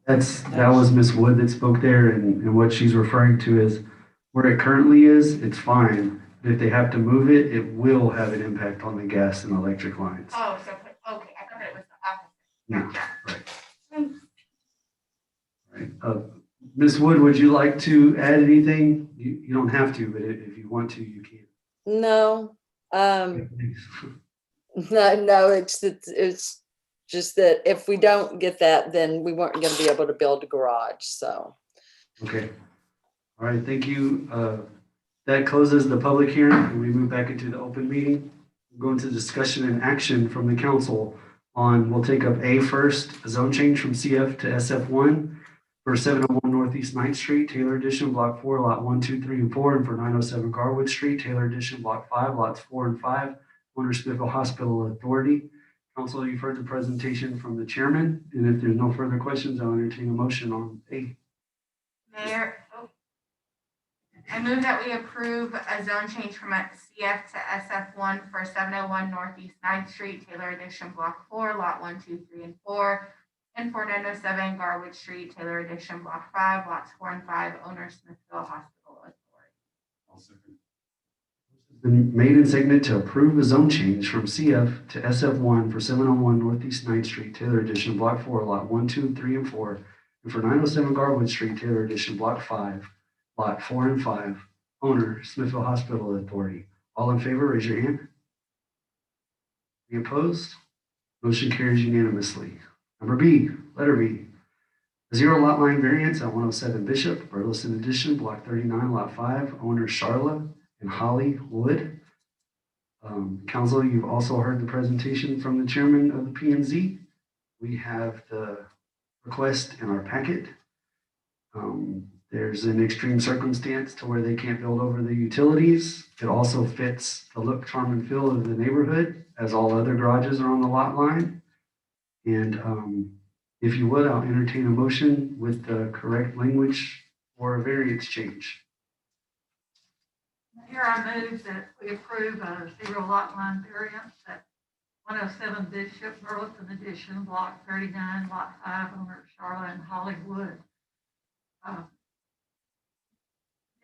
[SPEAKER 4] That was Ms. Wood that spoke there, and what she's referring to is where it currently is, it's fine. if they have to move it, it will have an impact on the gas and electric lines.
[SPEAKER 1] Oh, so, okay, I thought it was the opposite.
[SPEAKER 4] No,
[SPEAKER 1] Gotcha.
[SPEAKER 4] right. Right. Ms. Wood, would you like to add anything? You don't have to, but if you want to, you can.
[SPEAKER 14] No, no, it's just that if we don't get that, then we weren't gonna be able to build a garage, so.
[SPEAKER 4] Okay. All right, thank you. That closes the public hearing, and we move back into the open meeting. We'll go into discussion and action from the council on, we'll take up A first, a zone change from CF to SF1 for 701 Northeast 9th Street, Taylor Edition, Block 4, Lot 1, 2, 3, and 4, and for 907 Garwood Street, Taylor Edition, Block 5, Lots 4 and 5, owner Smithville Hospital Authority. Council, you've heard the presentation from the chairman, and if there's no further questions, I'll entertain a motion on A.
[SPEAKER 1] Mayor, I move that we approve a zone change from a CF to SF1 for 701 Northeast 9th Street, Taylor Edition, Block 4, Lot 1, 2, 3, and 4, and for 907 Garwood Street, Taylor Edition, Block 5, Lots 4 and 5, owner Smithville Hospital Authority.
[SPEAKER 4] Been made and seconded to approve a zone change from CF to SF1 for 701 Northeast 9th Street, Taylor Edition, Block 4, Lot 1, 2, 3, and 4, and for 907 Garwood Street, Taylor Edition, Block 5, Lot 4 and 5, owner Smithville Hospital Authority. All in favor, raise your hand. Any opposed? Motion carries unanimously. Number B, letter B. Zero lot line variance at 107 Bishop, Burleson Edition, Block 39, Lot 5, owner Charla and Holly Wood. Council, you've also heard the presentation from the chairman of the P&Z. We have the request in our packet. There's an extreme circumstance to where they can't build over the utilities. It also fits the look, charm, and feel of the neighborhood, as all other garages are on the lot line. And if you would, I'll entertain a motion with the correct language for a variance change.
[SPEAKER 7] Here I move that we approve a zero lot line variance at 107 Bishop, Burleson Edition, Block 39, Lot 5, owner Charlotte and Hollywood.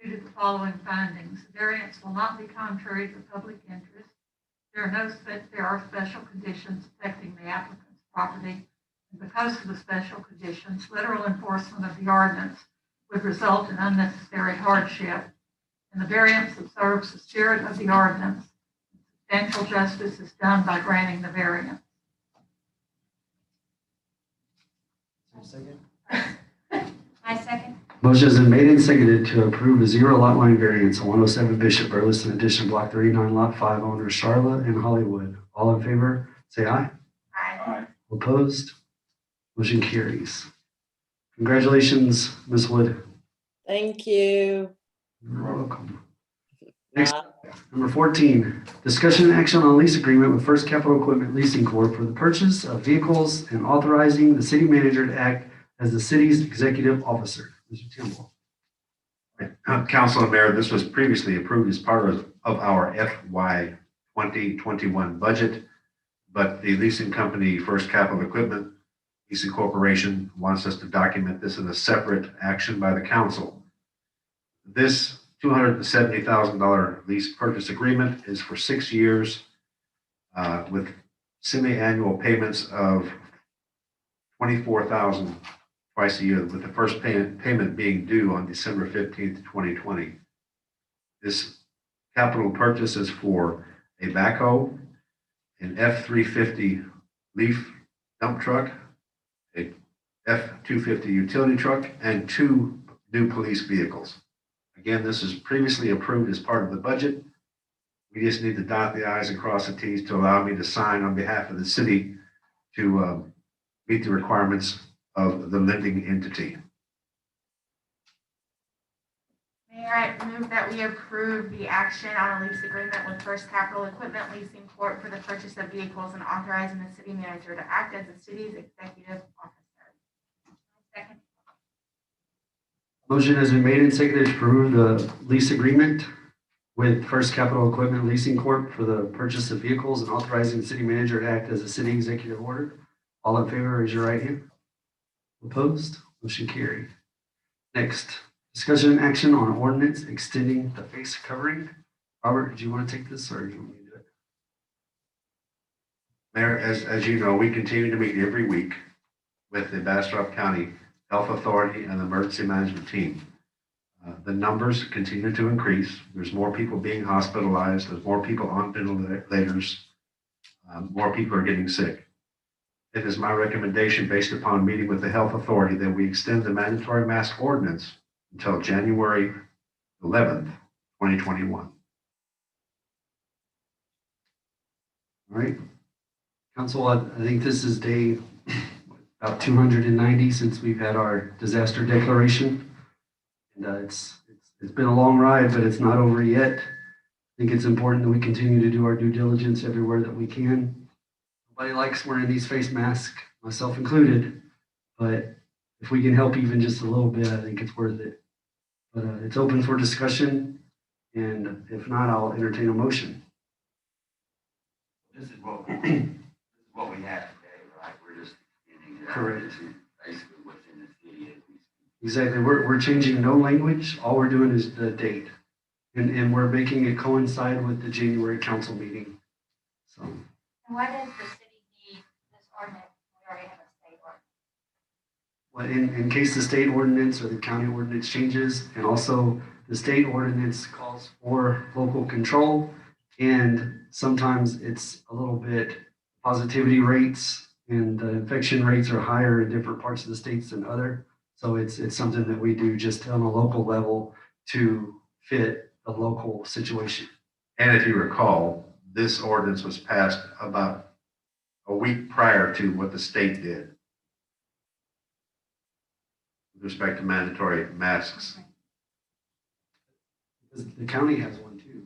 [SPEAKER 7] Due to the following findings, the variance will not be contrary to public interest. There are special conditions affecting the applicant's property. And because of the special conditions, literal enforcement of the ordinance would result in unnecessary hardship. And the variance observes the spirit of the ordinance. Substantial justice is done by granting the variance.
[SPEAKER 13] I second.
[SPEAKER 4] Motion has been made and seconded to approve a zero lot line variance on 107 Bishop, Burleson Edition, Block 39, Lot 5, owners Charlotte and Hollywood. All in favor, say aye.
[SPEAKER 1] Aye.
[SPEAKER 4] Opposed? Motion carries. Congratulations, Ms. Wood.
[SPEAKER 14] Thank you.
[SPEAKER 4] You're welcome. Next, number 14, discussion and action on lease agreement with First Capital Equipment Leasing Corp. For the purchase of vehicles and authorizing the city manager to act as the city's executive officer. Mr. Timble.
[SPEAKER 11] Council and Mayor, this was previously approved as part of our FY 2021 budget, but the leasing company, First Capital Equipment Leasing Corporation, wants us to document this in a separate action by the council. This $270,000 lease purchase agreement is for 6 years with semi-annual payments of $24,000 twice a year, with the first payment being due on December 15th, 2020. This capital purchase is for a backhoe, an F-350 leaf dump truck, a F-250 utility truck, and 2 new police vehicles. Again, this is previously approved as part of the budget. We just need to dot the i's and cross the t's to allow me to sign on behalf of the city to meet the requirements of the lending entity.
[SPEAKER 1] Mayor, I move that we approve the action on a lease agreement with First Capital Equipment Leasing Corp. For the purchase of vehicles and authorizing the city manager to act as the city's executive officer. Second.
[SPEAKER 4] Motion has been made and seconded to approve the lease agreement with First Capital Equipment Leasing Corp. For the purchase of vehicles and authorizing the city manager to act as a city executive order. All in favor, raise your right hand. Opposed? Motion carried. Next, discussion and action on ordinance extending the face covering
[SPEAKER 11] Robert, do you want to take this or do you want me to do it? Mayor, as you know, we continue to meet every week with the Bastrop County Health Authority and the Emergency Management Team. The numbers continue to increase. There's more people being hospitalized. There's more people on ventilators. More people are getting sick. It is my recommendation, based upon meeting with the health authority, that we extend the mandatory mask ordinance until January 11th, 2021. All right. Council, I think this is day about 290 since we've had our disaster declaration. And it's been a long ride, but it's not over yet. I think it's important that we continue to do our due diligence everywhere that we can. Nobody likes wearing these face masks, myself included, but if we can help even just a little bit, I think it's worth it. But it's open for discussion, and if not, I'll entertain a motion.
[SPEAKER 6] This is what we have today, right? We're just extending it out.
[SPEAKER 11] Correct.
[SPEAKER 6] This is basically what's in the city as we speak.
[SPEAKER 11] Exactly. We're changing no language. All we're doing is the date. And we're making it coincide with the January council meeting. So
[SPEAKER 13] And why does the city need this ordinance? We already have a state ordinance.
[SPEAKER 11] well, in case the state ordinance or the county ordinance changes, and also the state ordinance calls for local control, and sometimes it's a little bit positivity rates and the infection rates are higher in different parts of the states than other. So it's something that we do just on a local level to fit the local situation. And if you recall, this ordinance was passed about a week prior to what the state did with respect to mandatory masks. The county has one too.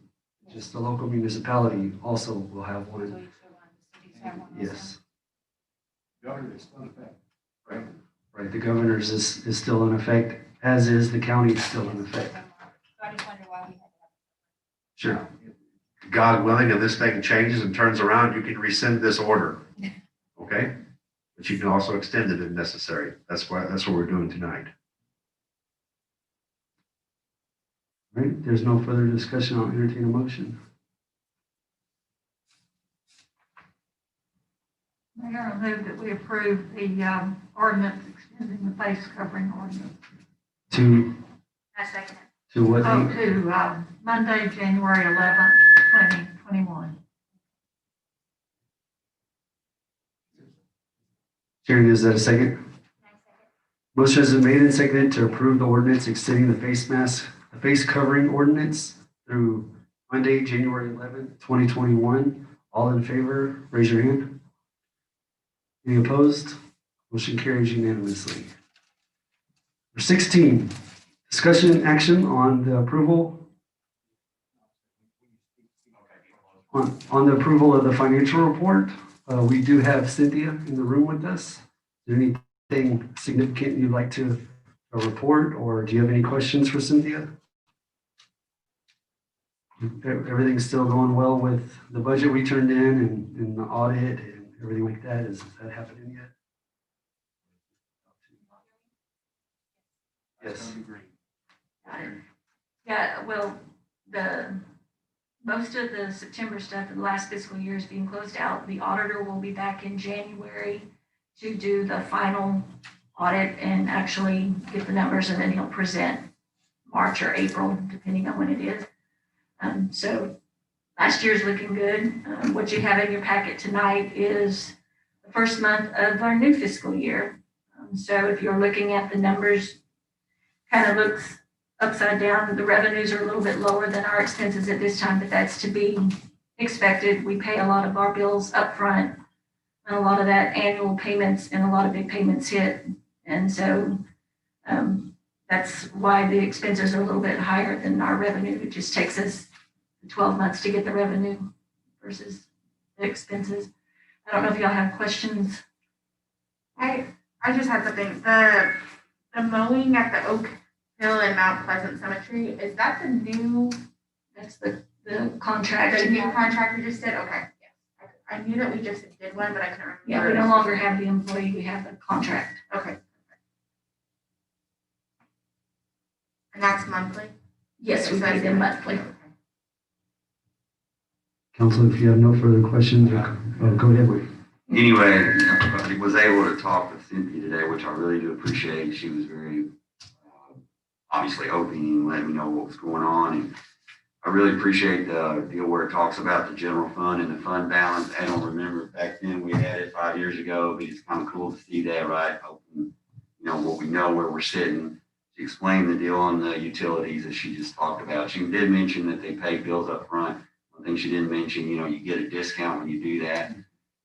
[SPEAKER 11] Just the local municipality also will have
[SPEAKER 13] So
[SPEAKER 11] one.
[SPEAKER 13] each of the cities have one.
[SPEAKER 11] Yes,
[SPEAKER 2] Governor, it's not a fact, right?
[SPEAKER 11] right. The governor's is still in effect, as is the county is still in effect.
[SPEAKER 13] So I just wonder why we had to have.
[SPEAKER 11] Sure. God willing, and this thing changes and turns around, you can rescind this order. Okay? But you can also extend it if necessary. That's what we're doing tonight. All right, there's no further discussion. I'll entertain a motion.
[SPEAKER 7] Mayor, I move that we approve the ordinance extending the face covering ordinance.
[SPEAKER 11] To
[SPEAKER 1] I second it.
[SPEAKER 11] what
[SPEAKER 7] Oh,
[SPEAKER 11] date?
[SPEAKER 7] to Monday, January 11th, 2021.
[SPEAKER 11] Sharon, is that a second? Motion has been made and seconded to approve the ordinance extending the face covering ordinance through Monday, January 11th, 2021. All in favor, raise your hand. Any opposed? Motion carries unanimously. Number 16, discussion action on the approval on the approval of the financial report. We do have Cynthia in the room with us. Is there anything significant you'd like to report, or do you have any questions for Cynthia? Everything's still going well with the budget we turned in and the audit and everything like that? Is that happening yet? Yes.
[SPEAKER 15] Yeah, well, most of the September stuff in the last fiscal year is being closed out. The auditor will be back in January to do the final audit and actually get the numbers, and then he'll present March or April, depending on when it is. So last year's looking good. What you have in your packet tonight is the first month of our new fiscal year. So if you're looking at the numbers, kind of looks upside down. The revenues are a little bit lower than our expenses at this time, but that's to be expected. We pay a lot of our bills upfront, and a lot of that annual payments and a lot of big payments hit. And so that's why the expenses are a little bit higher than our revenue. It just takes us 12 months to get the revenue versus the expenses. I don't know if y'all have questions.
[SPEAKER 1] I just had something. The mowing at the Oak Hill and Mount Pleasant Cemetery, is that the new?
[SPEAKER 15] That's the contract.
[SPEAKER 1] The new contract we just did? Okay. Yes. I knew that we just did one, but I couldn't remember.
[SPEAKER 15] Yeah, we no longer have the employee, we have the contract.
[SPEAKER 1] Okay. And that's monthly?
[SPEAKER 15] Yes, we pay them monthly.
[SPEAKER 1] Okay.
[SPEAKER 11] Council, if you have no further questions, go ahead, Wade.
[SPEAKER 6] Anyway, I was able to talk with Cynthia today, which I really do appreciate. She was very obviously open and letting me know what was going on. And I really appreciate the deal where it talks about the general fund and the fund balance. I don't remember back then, we had it 5 years ago, but it's kind of cool to see that, right? Open, what we know where we're sitting. She explained the deal on the utilities that she just talked about. She did mention that they pay bills up front. One thing she didn't mention, you get a discount when you do that.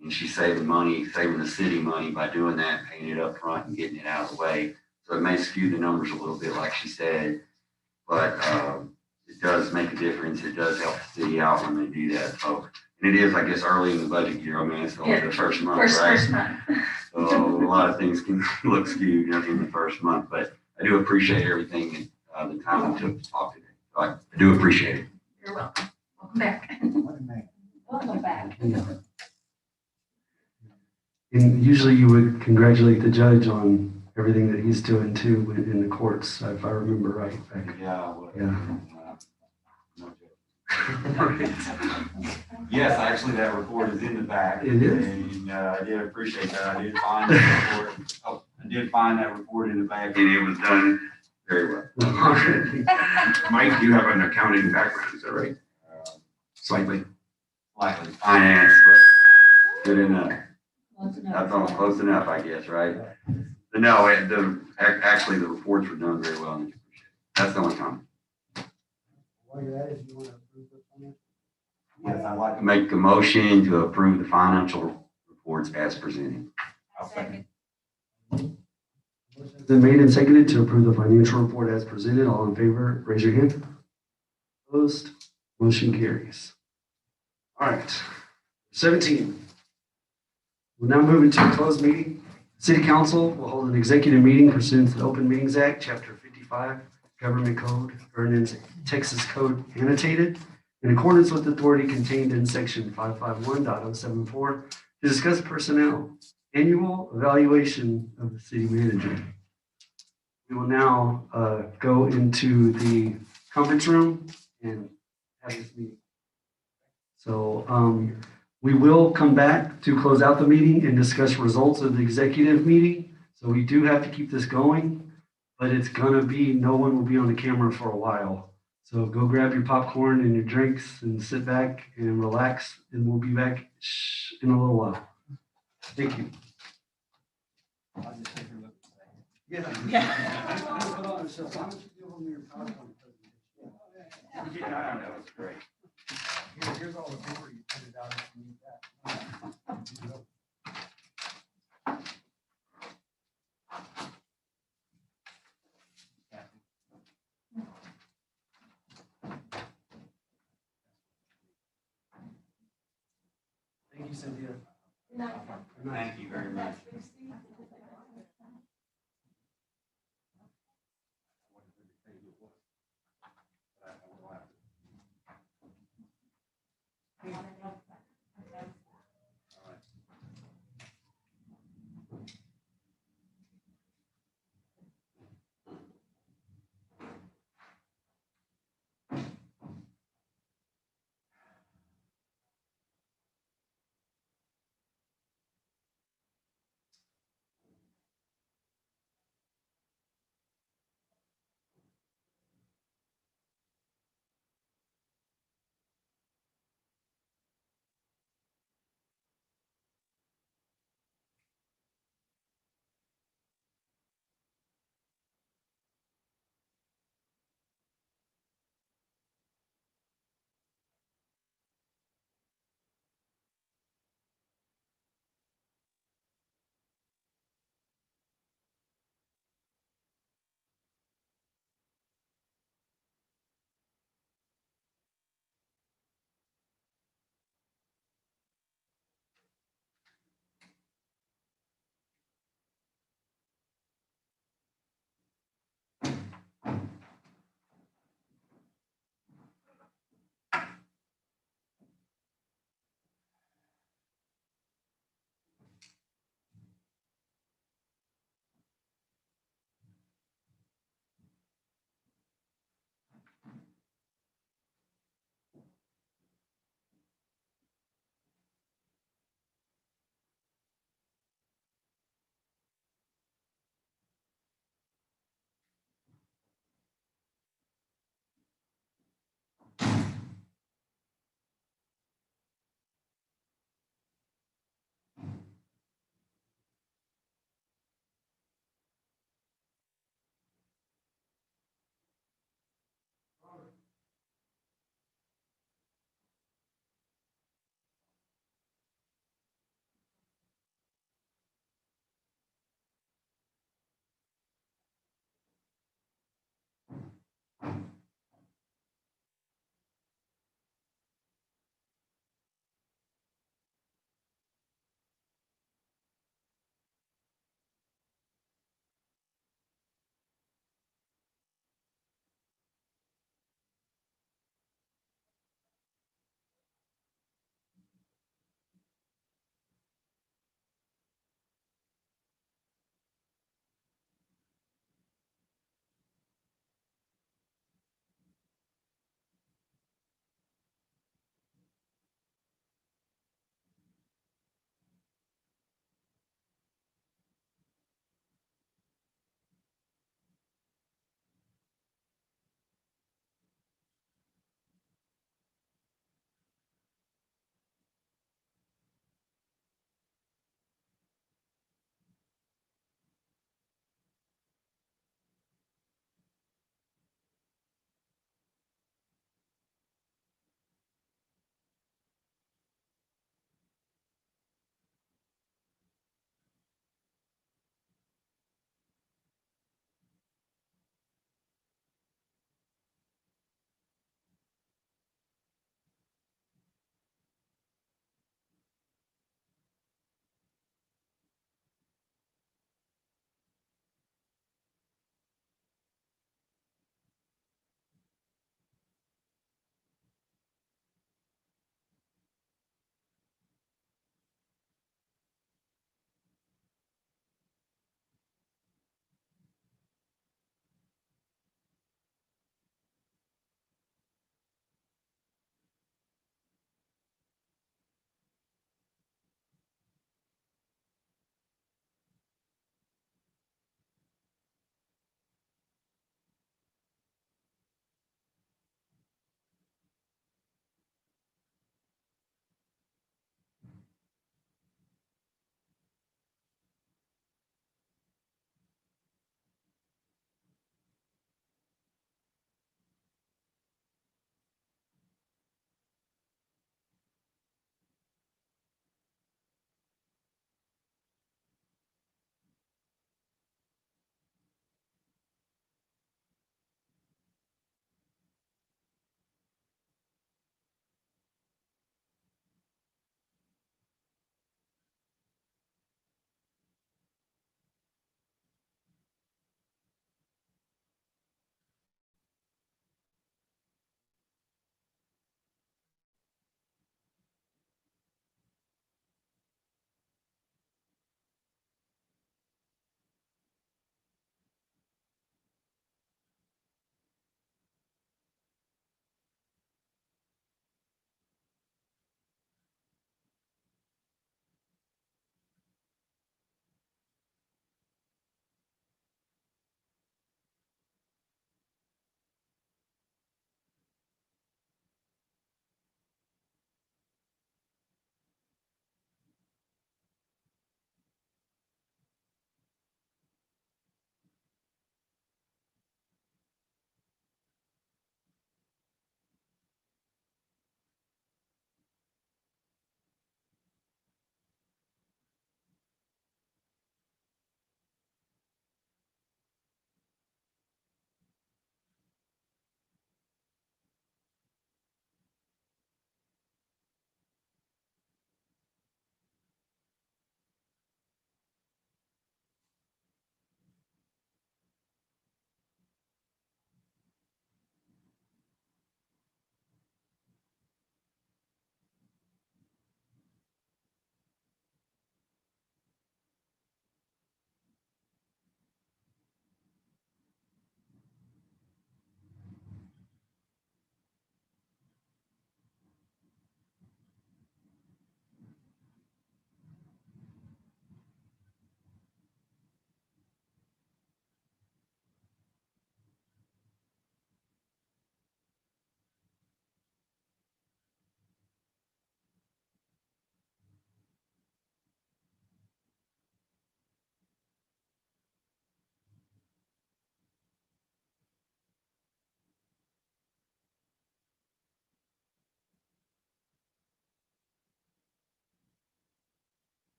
[SPEAKER 6] And she's saving the city money by doing that, paying it up front and getting it out of the way. So it may skew the numbers a little bit, like she said, but it does make a difference. It does help the city out when they do that. So, and it is, I guess, early in the budget year. I mean, it's only the first month, right?
[SPEAKER 15] First month.
[SPEAKER 6] So a lot of things can look skewed in the first month, but I do appreciate everything and the time we took to talk today. So I do appreciate it.
[SPEAKER 15] You're welcome. Welcome back.
[SPEAKER 13] Welcome back.
[SPEAKER 11] And usually you would congratulate the judge on everything that he's doing too in the courts, if I remember right.
[SPEAKER 6] Yeah.
[SPEAKER 11] Yeah.
[SPEAKER 6] Yes, actually, that report is in the back.
[SPEAKER 11] It is.
[SPEAKER 6] And I did appreciate that. I did find that report. Oh, I did find that report in the back, and it was done very well.
[SPEAKER 9] Mike, you have an accounting background, is that right? Slightly.
[SPEAKER 6] Slightly finance, but good enough.
[SPEAKER 13] Close enough.
[SPEAKER 6] That's almost close enough, I guess, right? But no, actually, the reports were done very well. And that's the only comment.
[SPEAKER 4] While you're at it, do you want to approve the financial?
[SPEAKER 6] Yes, I'd like to make a motion to approve the financial reports as presented.
[SPEAKER 13] Second.
[SPEAKER 11] It's been made and seconded to approve the financial report as presented. All in favor, raise your hand. Opposed, motion carries. All right, 17. We'll now move into a closed meeting. City Council will hold an executive meeting pursuant to the Open Meetings Act, Chapter 55, Government Code, Ordinance Texas Code Annotated, in accordance with authority contained in Section 551.074 to discuss personnel, annual evaluation of the city manager. We will now go into the conference room and have this meeting. So we will come back to close out the meeting and discuss results of the executive meeting. So we do have to keep this going, but it's gonna be, no one will be on the camera for a while. So go grab your popcorn and your drinks and sit back and relax, and we'll be back in a little while. Thank you.
[SPEAKER 6] Yeah, that was great.
[SPEAKER 4] Here's all the paper you printed out if you need that.
[SPEAKER 11] Thank you, Cynthia.
[SPEAKER 6] Thank you very much.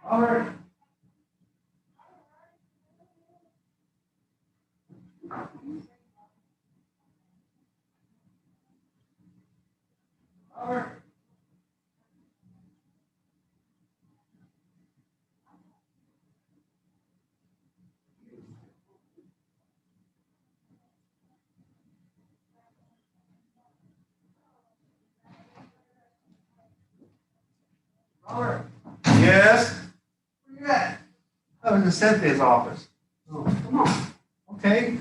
[SPEAKER 2] Robert. Robert. Robert.
[SPEAKER 9] Yes?
[SPEAKER 2] Where you at?
[SPEAKER 9] I was in Cynthia's office.
[SPEAKER 2] Oh, come on.
[SPEAKER 9] Okay.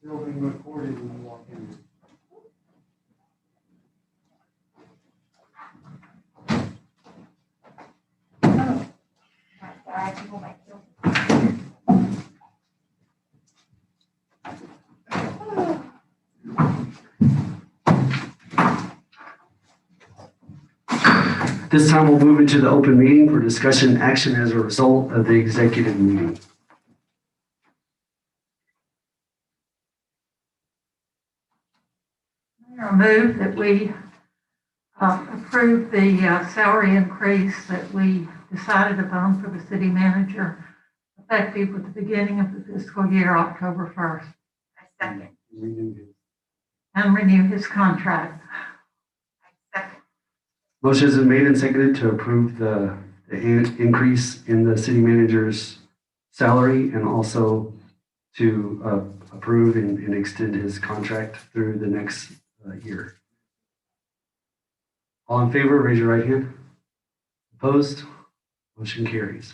[SPEAKER 4] Still being recorded when you walk in.
[SPEAKER 1] I can hold my heel.
[SPEAKER 4] This time we'll move into the open meeting for discussion action as a result of the executive meeting.
[SPEAKER 7] I move that we approve the salary increase that we decided upon for the city manager effective with the beginning of the fiscal year, October 1st,
[SPEAKER 1] I second.
[SPEAKER 7] and renew his contract.
[SPEAKER 1] I second.
[SPEAKER 4] Motion has been made and seconded to approve the increase in the city manager's salary and also to approve and extend his contract through the next year. All in favor, raise your right hand. Opposed? Motion carries.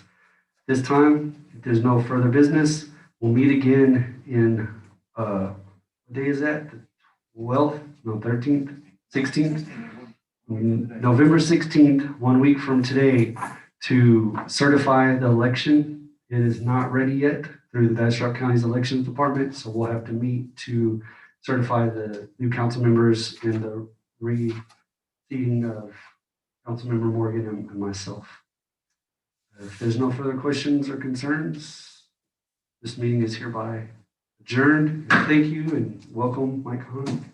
[SPEAKER 4] This time, if there's no further business, we'll meet again in, what day is that? The 12th? No, 13th? 16th? November 16th, 1 week from today, to certify the election. It is not ready yet through the Bastrop County's Elections Department, so we'll have to meet to certify the new council members and the re-seating of Councilmember Morgan and myself. If there's no further questions or concerns, this meeting is hereby adjourned. Thank you and welcome, Mike Hahn.